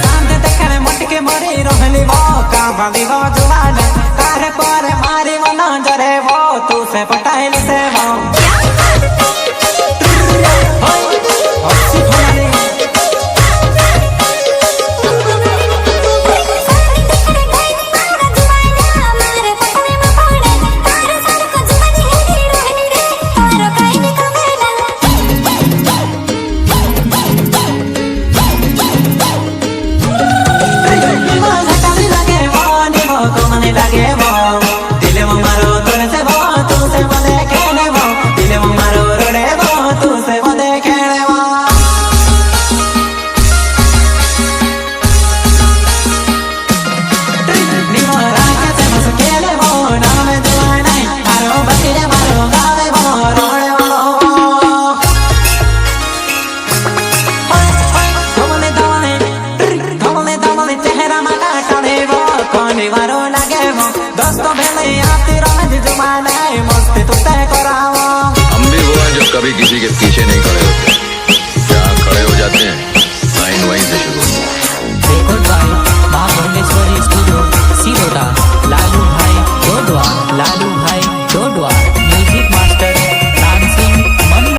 शांत देखने मटके मरी रहली वो का भाभी वो जुबान तारे पर मारी वो नजरे वो तू से पटाइल से वो दोस्तों भेले आती रह जुमाना मस्ती तू तय कराओ। हम भी वो हैं जो कभी किसी के पीछे नहीं खड़े होते।